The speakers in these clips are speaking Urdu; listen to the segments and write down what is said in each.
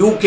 UK,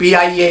PIA,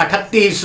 38।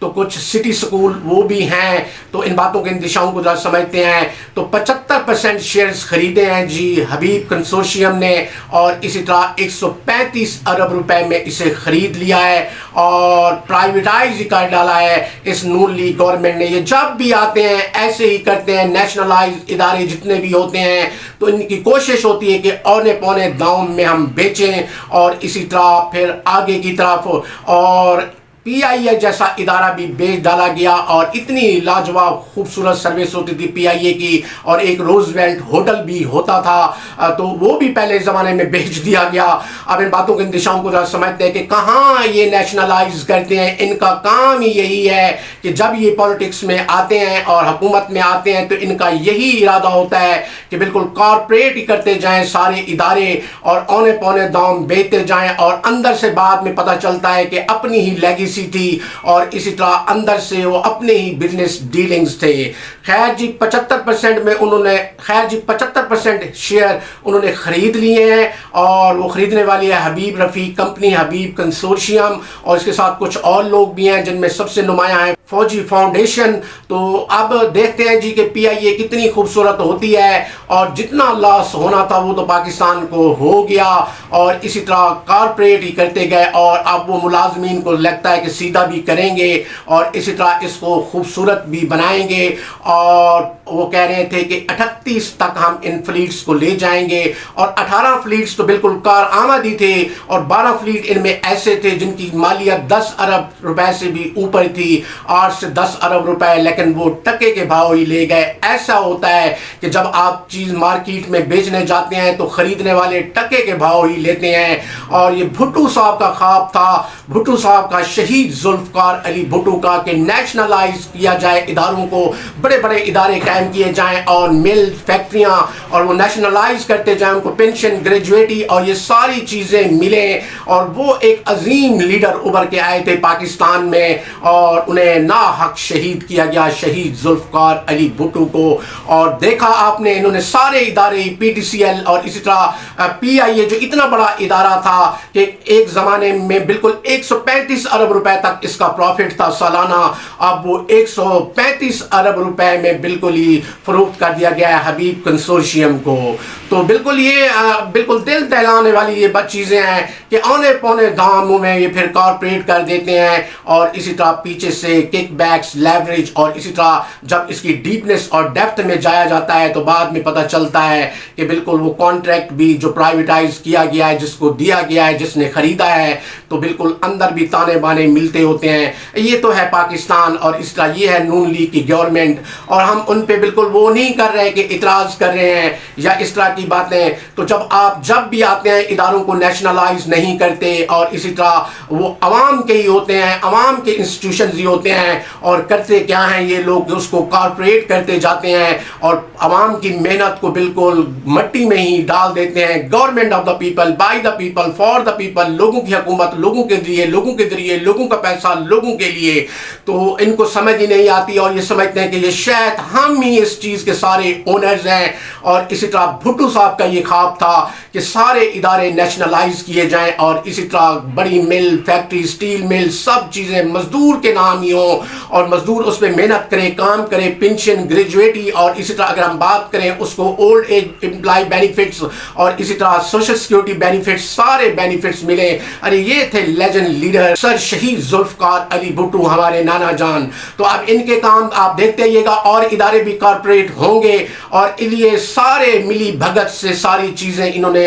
تو کچھ سٹی سکول وہ بھی ہیں، تو ان باتوں کے اندیشاؤں کو ذرا سمجھتے ہیں۔ تو 75% شیئرز خریدے ہیں جی حبیب کنسورشیم نے، اور اسی طرح 135 ارب روپے میں اسے خرید لیا ہے اور پرائیویٹائز ہی کر ڈالا ہے اس نون لیگ گورنمنٹ نے۔ یہ جب بھی آتے ہیں ایسے ہی کرتے ہیں، نیشنلائز ادارے جتنے بھی ہوتے ہیں تو ان کی کوشش ہوتی ہے کہ اونے پونے دام میں ہم بیچیں، اور اسی طرح پھر آگے کی طرف اور پی آئی اے جیسا ادارہ بھی بیچ ڈالا گیا، اور اتنی لاجواب خوبصورت سروس ہوتی تھی پی آئی اے کی، اور ایک روزویلٹ ہوٹل بھی ہوتا تھا، تو وہ بھی پہلے زمانے میں بیچ دیا گیا۔ اب ان باتوں کے اندیشاؤں کو ذرا سمجھتے ہیں کہ کہاں یہ نیشنلائز کرتے ہیں، ان کا کام ہی یہی ہے کہ جب یہ پالیٹکس میں آتے ہیں اور حکومت میں آتے ہیں تو ان کا یہی ارادہ ہوتا ہے کہ بالکل کارپوریٹ ہی کرتے جائیں سارے ادارے، اور اونے پونے دام بیچتے جائیں، اور اندر سے بعد میں پتہ چلتا ہے کہ اپنی ہی لیگیسی تھی، اور اسی طرح اندر سے وہ اپنے ہی بزنس ڈیلنگز تھے۔ خیر جی 75% میں انہوں نے 75% شیئر انہوں نے خرید لیے ہیں، اور وہ خریدنے والی ہے حبیب رفیق کمپنی، حبیب کنسورشیم، اور اس کے ساتھ کچھ اور لوگ بھی ہیں جن میں سب سے نمایاں ہیں فوجی فاؤنڈیشن۔ تو اب دیکھتے ہیں جی کہ پی آئی اے کتنی خوبصورت ہوتی ہے، اور جتنا لاس ہونا تھا وہ تو پاکستان کو ہو گیا، اور اسی طرح کارپوریٹ ہی کرتے گئے، اور اب وہ ملازمین کو لگتا ہے کہ سیدھا بھی کریں گے، اور اسی طرح اس کو خوبصورت بھی بنائیں گے، اور وہ کہہ رہے تھے کہ 38 تک ہم ان فلیٹس کو لے جائیں گے، اور 18 فلیٹس تو بالکل کارآمدی تھے، اور 12 فلیٹ ان میں ایسے تھے جن کی مالیت 10 ارب روپے سے بھی اوپر تھی، 8 سے 10 ارب روپے، لیکن وہ ٹکے کے بھاؤ ہی لے گئے۔ ایسا ہوتا ہے کہ جب آپ چیز مارکیٹ میں بیچنے جاتے ہیں تو خریدنے والے ٹکے کے بھاؤ ہی لیتے ہیں، اور یہ بھٹو صاحب کا خواب تھا، بھٹو صاحب کا، شہید ذوالفقار علی بھٹو کا، کہ نیشنلائز کیا جائے اداروں کو، بڑے بڑے ادارے قائم کیے جائیں، اور مل فیکٹریاں، اور وہ نیشنلائز کرتے جائیں، ان کو پینشن گریجویٹی اور یہ ساری چیزیں ملیں، اور وہ ایک عظیم لیڈر ابھر کے آئے تھے پاکستان میں، اور انہیں ناحق شہید کیا گیا، شہید ذوالفقار علی بھٹو کو۔ اور دیکھا آپ نے انہوں نے سارے ادارے، پی ٹی سی ایل اور اسی طرح پی آئی اے جو اتنا بڑا ادارہ تھا کہ ایک زمانے میں بالکل 135 ارب روپے تک اس کا پروفٹ تھا سالانہ، اب وہ 135 ارب روپے میں بالکل ہی فروخت کر دیا گیا ہے حبیب کنسورشیم کو۔ تو بالکل یہ بالکل دل دہلانے والی یہ چیزیں ہیں کہ اونے پونے داموں میں یہ پھر کارپوریٹ کر دیتے ہیں، اور اسی طرح پیچھے سے کک بیکس، لیوریج، اور اسی طرح جب اس کی ڈیپنس اور ڈیپتھ میں جایا جاتا ہے تو بعد میں پتہ چلتا ہے کہ بالکل وہ کانٹریکٹ بھی جو پرائیویٹائز کیا گیا ہے، جس کو دیا گیا ہے، جس نے خریدا ہے، تو بالکل اندر بھی تانے بانے ملتے ہوتے ہیں۔ یہ تو ہے پاکستان، اور اس طرح یہ ہے نون لیگ کی گورنمنٹ، اور ہم ان پہ بالکل وہ نہیں کر رہے کہ اعتراض کر رہے ہیں یا اس طرح کی باتیں۔ تو جب بھی آتے ہیں اداروں کو نیشنلائز نہیں کرتے، اور اسی طرح وہ عوام کے ہی ہوتے ہیں، عوام کے انسٹیٹیوشنز ہی ہوتے ہیں، اور کرتے کیا ہیں یہ لوگ اس کو کارپوریٹ کرتے جاتے ہیں، اور عوام کی محنت کو بالکل مٹی میں ہی ڈال دیتے ہیں۔ Government of the people, by the people, for the people, لوگوں کی حکومت لوگوں کے لیے، لوگوں کے ذریعے، لوگوں کا پیسہ لوگوں کے لیے، تو ان کو سمجھ ہی نہیں آتی، اور یہ سمجھتے ہیں کہ یہ شاید ہم ہی اس چیز کے سارے اونرز ہیں۔ اور اسی طرح بھٹو صاحب کا یہ خواب تھا کہ سارے ادارے نیشنلائز کیے جائیں، اور اسی طرح بڑی مل، فیکٹری، سٹیل مل، سب چیزیں مزدور کے نام ہی ہوں، اور مزدور اس پہ محنت کرے، کام کرے، پینشن گریجویٹی، اور اسی طرح اگر ہم بات کریں اس کو اولڈ ایج امپلائی بینیفٹس، اور اسی طرح سوشل سیکیورٹی بینیفٹس، سارے بینیفٹس ملے۔ ارے یہ تھے لیجنڈ لیڈر سر شہید ذوالفقار علی بھٹو، ہمارے نانا جان۔ تو اب ان کے کام آپ دیکھتے رہیے گا، اور ادارے بھی کارپوریٹ ہوں گے، اور یہ سارے ملی بھگت سے ساری چیزیں انہوں نے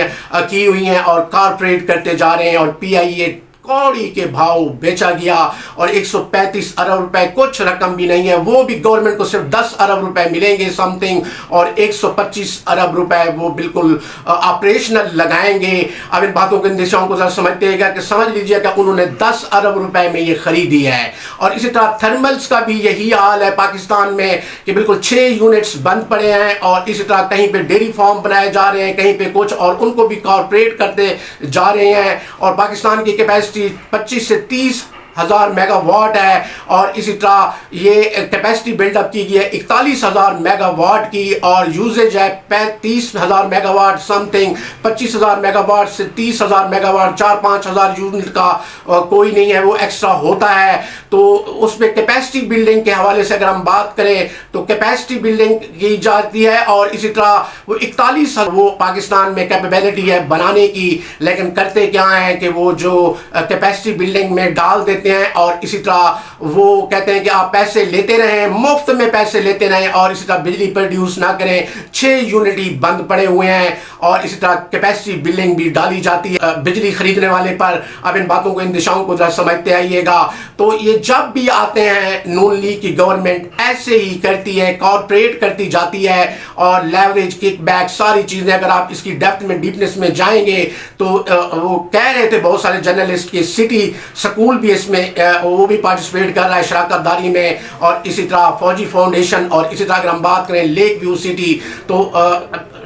کی ہوئی ہیں، اور کارپوریٹ کرتے جا رہے ہیں، اور پی آئی اے کوڑی کے بھاؤ بیچا گیا، اور 135 ارب روپے کچھ رقم بھی نہیں ہے، وہ بھی گورنمنٹ کو صرف 10 ارب روپے ملیں گے سم تھنگ، اور 125 ارب روپے وہ بالکل آپریشنل لگائیں گے۔ اب ان باتوں کے اندیشوں کو ذرا سمجھتے گا کہ سمجھ لیجئے کہ انہوں نے 10 ارب روپے میں یہ خریدی ہے۔ اور اسی طرح تھرملز کا بھی یہی حال ہے پاکستان میں کہ بالکل 6 یونٹس بند پڑے ہیں، اور اسی طرح کہیں پہ ڈیری فارم بنائے جا رہے ہیں، کہیں پہ کچھ، اور ان کو بھی کارپوریٹ کرتے جا رہے ہیں، اور پاکستان کی کیپیسٹی 25 سے 30 ہزار میگا واٹ ہے، اور اسی طرح یہ کیپیسٹی بلڈ اپ کی گئی ہے 41,000 میگا واٹ کی، اور یوزیج ہے 35,000 mega what some thing, 25,000 mega what سے 30,000 میگا واٹ، 4-5 ہزار یونٹ کا کوئی نہیں ہے، وہ ایکسٹرا ہوتا ہے۔ تو اس میں کیپیسٹی بلڈنگ کے حوالے سے اگر ہم بات کریں تو کیپیسٹی بلڈنگ کی جاتی ہے، اور اسی طرح وہ 41 وہ پاکستان میں کیپیبلٹی ہے بنانے کی، لیکن کرتے کیا ہیں کہ وہ جو کیپیسٹی بلڈنگ میں ڈال دیتے ہیں، اور اسی طرح وہ کہتے ہیں کہ آپ پیسے لیتے رہیں، مفت میں پیسے لیتے رہیں، اور اسی طرح بجلی پروڈیوس نہ کریں۔ 6 یونٹ ہی بند پڑے ہوئے ہیں، اور اسی طرح کیپیسٹی بلڈنگ بھی ڈالی جاتی ہے بجلی خریدنے والے پر۔ اب ان باتوں کو، ان دشاؤں کو ذرا سمجھتے آئیے گا۔ تو یہ جب بھی آتے ہیں نون لیگ کی گورنمنٹ ایسے ہی کرتی ہے، کارپوریٹ کرتی جاتی ہے، اور لیوریج، کک بیک، ساری چیزیں اگر آپ اس کی ڈیپتھ میں، ڈیپنس میں جائیں گے تو وہ کہہ رہے تھے بہت سارے جرنلسٹ کہ سٹی سکول بھی اس میں وہ بھی پارٹیسپیٹ کر رہا ہے شراکت داری میں، اور اسی طرح فوجی فاؤنڈیشن، اور اسی طرح اگر ہم بات کریں لیک ویو سٹی، تو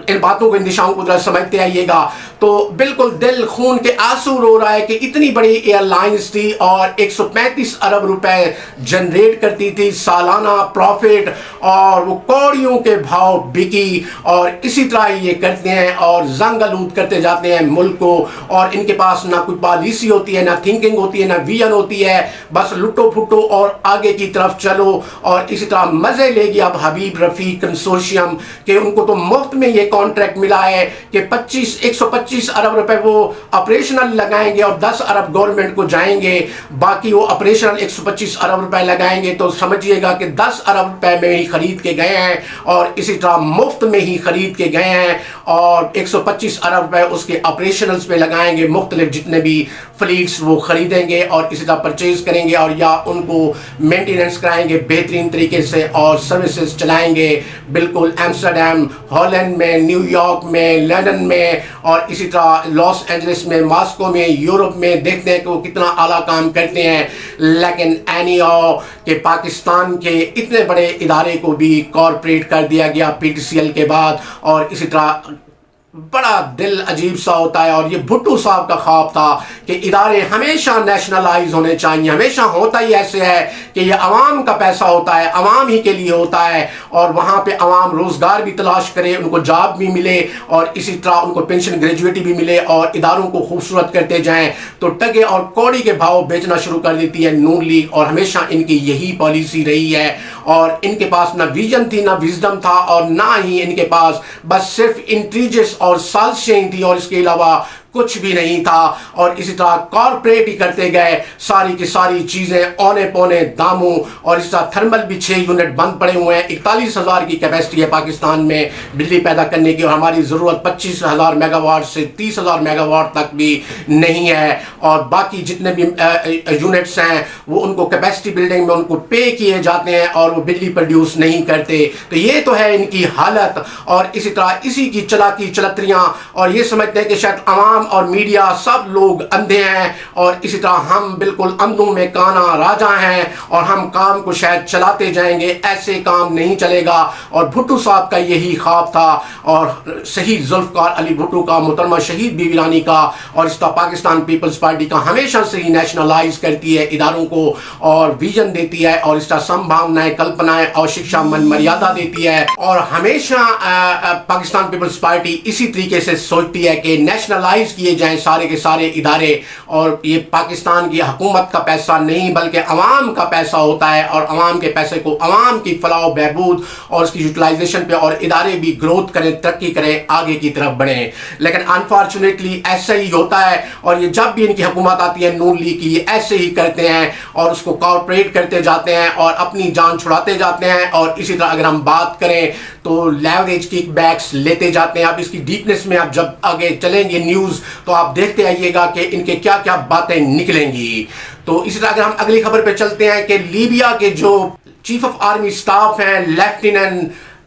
ان باتوں کو، ان دشاؤں کو ذرا سمجھتے آئیے گا۔ تو بالکل دل خون کے آنسو رو رہا ہے کہ اتنی بڑی ایئر لائنز تھی، اور 135 ارب روپے جنریٹ کرتی تھی سالانہ پروفٹ، اور وہ کوڑیوں کے بھاؤ بکی، اور اسی طرح یہ کرتے ہیں اور زنگ آلود کرتے جاتے ہیں ملک کو، اور ان کے پاس نہ کوئی پالیسی ہوتی ہے، نہ تھنکنگ ہوتی ہے، نہ ویژن ہوتی ہے، بس لٹو پھٹو اور آگے کی طرف چلو۔ اور اسی طرح مزے لے گی اب حبیب رفیع کنسورشیم کہ ان کو تو مفت میں یہ کانٹریکٹ ملا ہے کہ 125 ارب روپے وہ آپریشنل لگائیں گے، اور 10 ارب گورنمنٹ کو جائیں گے، باقی وہ آپریشنل 125 ارب روپے لگائیں گے۔ تو سمجھیے گا کہ 10 ارب روپے میں ہی خرید کے گئے ہیں، اور اسی طرح مفت میں ہی خرید کے گئے ہیں، اور 125 ارب روپے اس کے آپریشنلز پہ لگائیں گے، مختلف جتنے بھی فلیٹس وہ خریدیں گے، اور اسی طرح پرچیز کریں گے، اور یا ان کو مینٹیننس کرائیں گے بہترین طریقے سے، اور سروسز چلائیں گے، بالکل ایمسٹرڈیم، ہالینڈ میں، نیو یارک میں، لندن میں، اور اسی طرح لاس اینجلس میں، ماسکو میں، یورپ میں۔ دیکھتے ہیں کہ وہ کتنا اعلیٰ کام کرتے ہیں، لیکن اینی آؤ کہ پاکستان کے اتنے بڑے ادارے کو بھی کارپوریٹ کر دیا گیا پی ٹی سی ایل کے بعد، اور اسی طرح بڑا دل عجیب سا ہوتا ہے۔ اور یہ بھٹو صاحب کا خواب تھا کہ ادارے ہمیشہ نیشنلائز ہونے چاہیے، ہمیشہ ہوتا ہی ایسے ہے کہ یہ عوام کا پیسہ ہوتا ہے، عوام ہی کے لیے ہوتا ہے، اور وہاں پہ عوام روزگار بھی تلاش کرے، ان کو جاب بھی ملے، اور اسی طرح ان کو پینشن گریجویٹی بھی ملے، اور اداروں کو خوبصورت کرتے جائیں۔ تو ٹگے اور کوڑی کے بھاؤ بیچنا شروع کر دیتی ہے نون لیگ، اور ہمیشہ ان کی یہی پالیسی رہی ہے، اور ان کے پاس نہ ویژن تھی، نہ وزڈم تھا، اور نہ ہی ان کے پاس بس صرف انٹریجس اور سازشیں ہی تھی، اور اس کے علاوہ کچھ بھی نہیں تھا۔ اور اسی طرح کارپوریٹ ہی کرتے گئے ساری کی ساری چیزیں اونے پونے داموں، اور اس طرح تھرمل بھی 6 یونٹ بند پڑے ہوئے ہیں۔ 41,000 کی کیپیسٹی ہے پاکستان میں بجلی پیدا کرنے کی، اور ہماری ضرورت 25,000 میگا واٹ سے 30,000 میگا واٹ تک بھی نہیں ہے، اور باقی جتنے بھی یونٹس ہیں وہ ان کو کیپیسٹی بلڈنگ میں ان کو پے کیے جاتے ہیں، اور وہ بجلی پروڈیوس نہیں کرتے۔ تو یہ تو ہے ان کی حالت، اور اسی طرح اسی کی چلاکی چلتریاں، اور یہ سمجھتے ہیں کہ شاید عوام اور میڈیا سب لوگ اندھے ہیں، اور اسی طرح ہم بالکل اندھوں میں کانا راجا ہیں، اور ہم کام کو شاید چلاتے جائیں گے، ایسے کام نہیں چلے گا۔ اور بھٹو صاحب کا یہی خواب تھا، اور شہید ذوالفقار علی بھٹو کا، محترمہ شہید بی بی رانی کا، اور اس طرح پاکستان پیپلز پارٹی کا ہمیشہ سے ہی نیشنلائز کرتی ہے اداروں کو، اور ویژن دیتی ہے، اور اس طرح سمبھاونائیں، کلپنائیں اور شکشا من مریادہ دیتی ہے، اور ہمیشہ پاکستان پیپلز پارٹی اسی طریقے سے سوچتی ہے کہ نیشنلائز کیے جائیں سارے کے سارے ادارے، اور یہ پاکستان کی حکومت کا پیسہ نہیں بلکہ عوام کا پیسہ ہوتا ہے، اور عوام کے پیسے کو عوام کی فلاح و بہبود اور اس کی یوٹیلائزیشن پہ، اور ادارے بھی گروتھ کریں، ترقی کریں، آگے کی طرف بڑھیں۔ لیکن انفارچونیٹلی ایسا ہی ہوتا ہے، اور یہ جب بھی ان کی حکومت آتی ہے نون لیگ کی، یہ ایسے ہی کرتے ہیں، اور اس کو کارپوریٹ کرتے جاتے ہیں، اور اپنی جان چھڑاتے جاتے ہیں۔ اور اسی طرح اگر ہم بات کریں تو لیوریج کک بیکس لیتے جاتے ہیں۔ اب اس کی ڈیپنس میں اب جب آگے چلیں گے نیوز تو آپ دیکھتے آئیے گا کہ ان کے کیا کیا باتیں نکلیں گی۔ تو اسی طرح اگر ہم اگلی خبر پہ چلتے ہیں کہ لیبیا کے جو چیف آف آرمی سٹاف ہیں لیفٹیننٹ